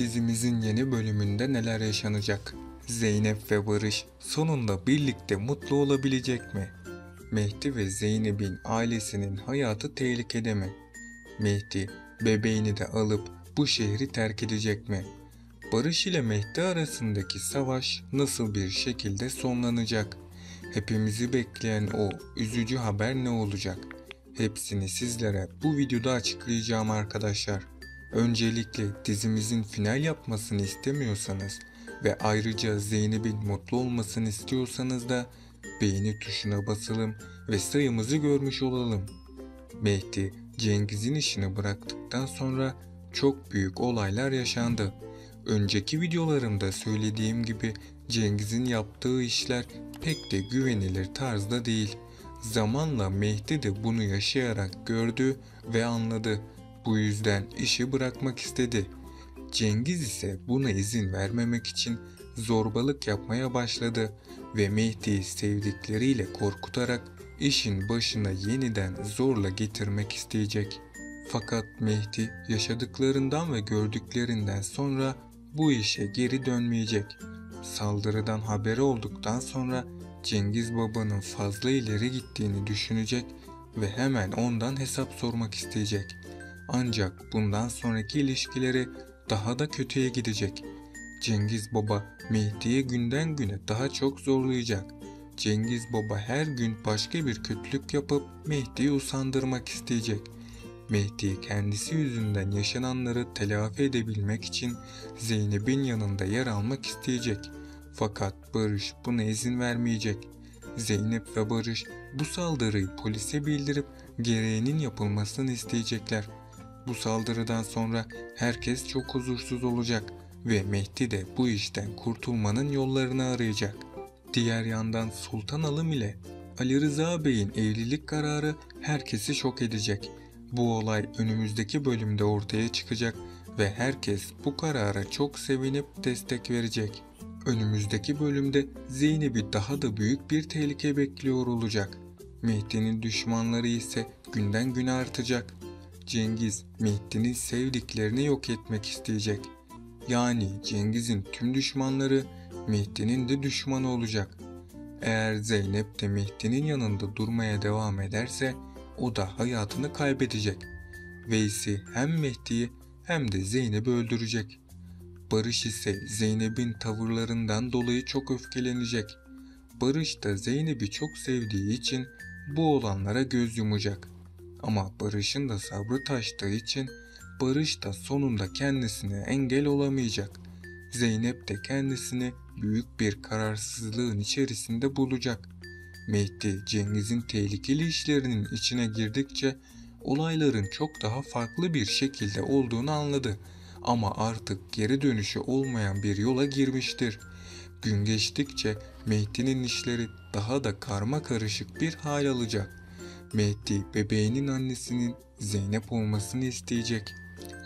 Dizimizin yeni bölümünde neler yaşanacak? Zeynep ve Barış sonunda birlikte mutlu olabilecek mi? Mehdi ve Zeynep'in ailesinin hayatı tehlikede mi? Mehdi bebeğini de alıp bu şehri terk edecek mi? Barış ile Mehdi arasındaki savaş nasıl bir şekilde sonlanacak? Hepimizi bekleyen o üzücü haber ne olacak? Hepsini sizlere bu videoda açıklayacağım arkadaşlar. Öncelikle dizimizin final yapmasını istemiyorsanız ve ayrıca Zeynep'in mutlu olmasını istiyorsanız da beğeni tuşuna basalım ve sayımızı görmüş olalım. Mehdi, Cengiz'in işini bıraktıktan sonra çok büyük olaylar yaşandı. Önceki videolarımda söylediğim gibi Cengiz'in yaptığı işler pek de güvenilir tarzda değil. Zamanla Mehdi de bunu yaşayarak gördü ve anladı. Bu yüzden işi bırakmak istedi. Cengiz ise buna izin vermemek için zorbalık yapmaya başladı ve Mehdi'yi sevdikleriyle korkutarak işin başına yeniden zorla getirmek isteyecek. Fakat Mehdi yaşadıklarından ve gördüklerinden sonra bu işe geri dönmeyecek. Saldırıdan haberi olduktan sonra Cengiz babanın fazla ileri gittiğini düşünecek ve hemen ondan hesap sormak isteyecek. Ancak bundan sonraki ilişkileri daha da kötüye gidecek. Cengiz baba Mehdi'ye günden güne daha çok zorlayacak. Cengiz baba her gün başka bir kötülük yapıp Mehdi'yi usandırmak isteyecek. Mehdi kendisi yüzünden yaşananları telafi edebilmek için Zeynep'in yanında yer almak isteyecek. Fakat Barış buna izin vermeyecek. Zeynep ve Barış bu saldırıyı polise bildirip gereğinin yapılmasını isteyecekler. Bu saldırıdan sonra herkes çok huzursuz olacak ve Mehdi de bu işten kurtulmanın yollarını arayacak. Diğer yandan Sultan Alım ile Ali Rıza Bey'in evlilik kararı herkesi şok edecek. Bu olay önümüzdeki bölümde ortaya çıkacak ve herkes bu karara çok sevinip destek verecek. Önümüzdeki bölümde Zeynep'i daha da büyük bir tehlike bekliyor olacak. Mehdi'nin düşmanları ise günden güne artacak. Cengiz, Mehdi'nin sevdiklerini yok etmek isteyecek. Yani Cengiz'in tüm düşmanları Mehdi'nin de düşmanı olacak. Eğer Zeynep de Mehdi'nin yanında durmaya devam ederse o da hayatını kaybedecek. Veysi hem Mehdi'yi hem de Zeynep'i öldürecek. Barış ise Zeynep'in tavırlarından dolayı çok öfkelenecek. Barış da Zeynep'i çok sevdiği için bu olanlara göz yumacak. Ama Barış'ın da sabrı taştığı için Barış da sonunda kendisine engel olamayacak. Zeynep de kendisini büyük bir kararsızlığın içerisinde bulacak. Mehdi, Cengiz'in tehlikeli işlerinin içine girdikçe olayların çok daha farklı bir şekilde olduğunu anladı. Ama artık geri dönüşü olmayan bir yola girmiştir. Gün geçtikçe Mehdi'nin işleri daha da karma karışık bir hal alacak. Mehdi bebeğinin annesinin Zeynep olmasını isteyecek.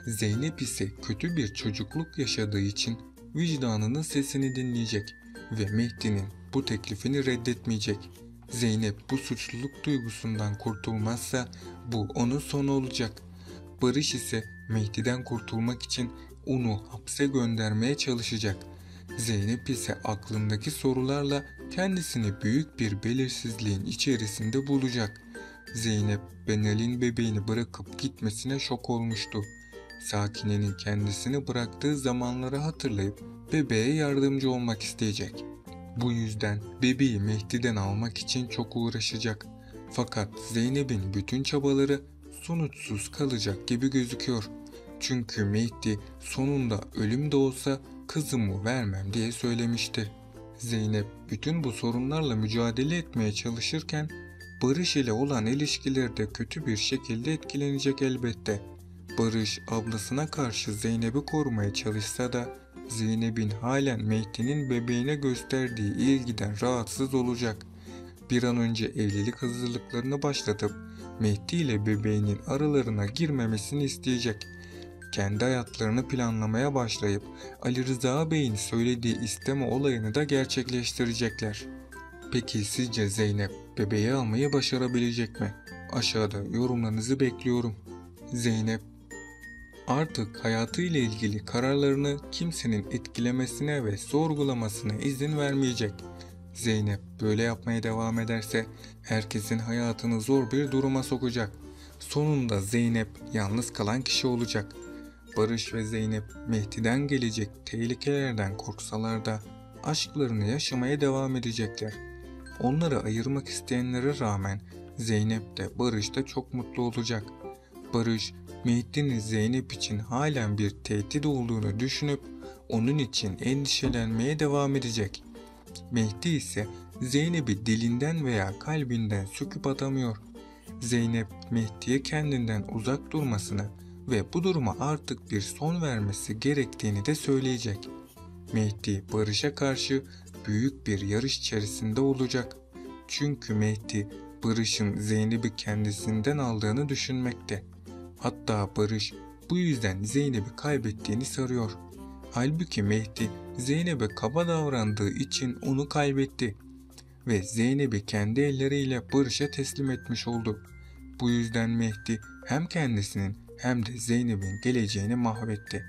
Zeynep ise kötü bir çocukluk yaşadığı için vicdanının sesini dinleyecek ve Mehdi'nin bu teklifini reddetmeyecek. Zeynep bu suçluluk duygusundan kurtulmazsa bu onun sonu olacak. Barış ise Mehdi'den kurtulmak için onu hapse göndermeye çalışacak. Zeynep ise aklındaki sorularla kendisini büyük bir belirsizliğin içerisinde bulacak. Zeynep, Benal'in bebeğini bırakıp gitmesine şok olmuştu. Sakine'nin kendisini bıraktığı zamanları hatırlayıp bebeğe yardımcı olmak isteyecek. Bu yüzden bebeği Mehdi'den almak için çok uğraşacak. Fakat Zeynep'in bütün çabaları sonuçsuz kalacak gibi gözüküyor. Çünkü Mehdi sonunda ölüm de olsa kızımı vermem diye söylemişti. Zeynep bütün bu sorunlarla mücadele etmeye çalışırken Barış ile olan ilişkileri de kötü bir şekilde etkilenecek elbette. Barış ablasına karşı Zeynep'i korumaya çalışsa da Zeynep'in halen Mehdi'nin bebeğine gösterdiği ilgiden rahatsız olacak. Bir an önce evlilik hazırlıklarını başlatıp Mehdi ile bebeğinin aralarına girmemesini isteyecek. Kendi hayatlarını planlamaya başlayıp Ali Rıza Bey'in söylediği isteme olayını da gerçekleştirecekler. Peki sizce Zeynep bebeği almayı başarabilecek mi? Aşağıda yorumlarınızı bekliyorum. Zeynep Artık hayatıyla ilgili kararlarını kimsenin etkilemesine ve sorgulamasına izin vermeyecek. Zeynep böyle yapmaya devam ederse herkesin hayatını zor bir duruma sokacak. Sonunda Zeynep yalnız kalan kişi olacak. Barış ve Zeynep Mehdi'den gelecek tehlikelerden korksalar da aşklarını yaşamaya devam edecekler. Onları ayırmak isteyenlere rağmen Zeynep de Barış da çok mutlu olacak. Barış, Mehdi'nin Zeynep için halen bir tehdit olduğunu düşünüp onun için endişelenmeye devam edecek. Mehdi ise Zeynep'i dilinden veya kalbinden söküp atamıyor. Zeynep, Mehdi'ye kendinden uzak durmasını ve bu duruma artık bir son vermesi gerektiğini de söyleyecek. Mehdi, Barış'a karşı büyük bir yarış içerisinde olacak. Çünkü Mehdi, Barış'ın Zeynep'i kendisinden aldığını düşünmekte. Hatta Barış bu yüzden Zeynep'i kaybettiğini sanıyor. Halbuki Mehdi Zeynep'e kaba davrandığı için onu kaybetti ve Zeynep'i kendi elleriyle Barış'a teslim etmiş oldu. Bu yüzden Mehdi hem kendisinin hem de Zeynep'in geleceğini mahvetti.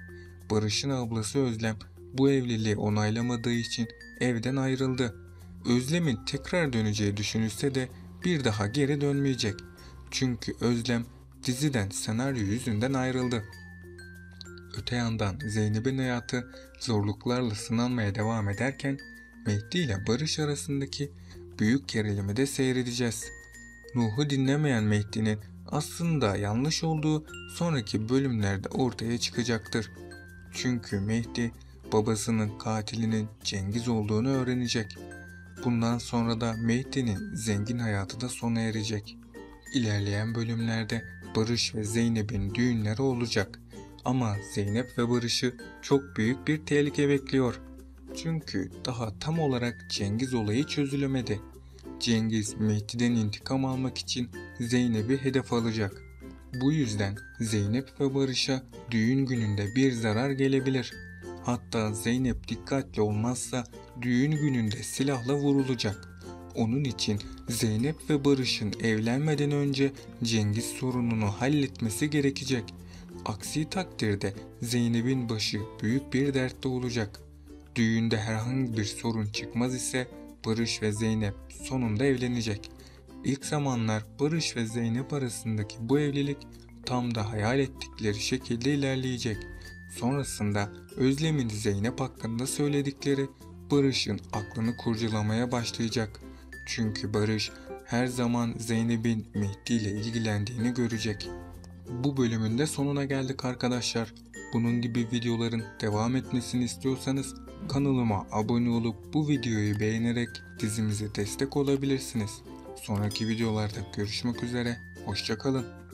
Barış'ın ablası Özlem bu evliliği onaylamadığı için evden ayrıldı. Özlem'in tekrar döneceği düşünülse de bir daha geri dönmeyecek. Çünkü Özlem diziden senaryo yüzünden ayrıldı. Öte yandan Zeynep'in hayatı zorluklarla sınanmaya devam ederken Mehdi ile Barış arasındaki büyük gerilimi de seyredeceğiz. Nuh'u dinlemeyen Mehdi'nin aslında yanlış olduğu sonraki bölümlerde ortaya çıkacaktır. Çünkü Mehdi babasının katilinin Cengiz olduğunu öğrenecek. Bundan sonra da Mehdi'nin zengin hayatı da sona erecek. İlerleyen bölümlerde Barış ve Zeynep'in düğünleri olacak. Ama Zeynep ve Barış'ı çok büyük bir tehlike bekliyor. Çünkü daha tam olarak Cengiz olayı çözülemedi. Cengiz Mehdi'den intikam almak için Zeynep'i hedef alacak. Bu yüzden Zeynep ve Barış'a düğün gününde bir zarar gelebilir. Hatta Zeynep dikkatli olmazsa düğün gününde silahla vurulacak. Onun için Zeynep ve Barış'ın evlenmeden önce Cengiz sorununu halletmesi gerekecek. Aksi takdirde Zeynep'in başı büyük bir dertte olacak. Düğünde herhangi bir sorun çıkmaz ise Barış ve Zeynep sonunda evlenecek. İlk zamanlar Barış ve Zeynep arasındaki bu evlilik tam da hayal ettikleri şekilde ilerleyecek. Sonrasında Özlem'in Zeynep hakkında söyledikleri Barış'ın aklını kurcalamaya başlayacak. Çünkü Barış her zaman Zeynep'in Mehdi ile ilgilendiğini görecek. Bu bölümün de sonuna geldik arkadaşlar. Bunun gibi videoların devam etmesini istiyorsanız kanalıma abone olup bu videoyu beğenerek dizimize destek olabilirsiniz. Sonraki videolarda görüşmek üzere, hoşça kalın.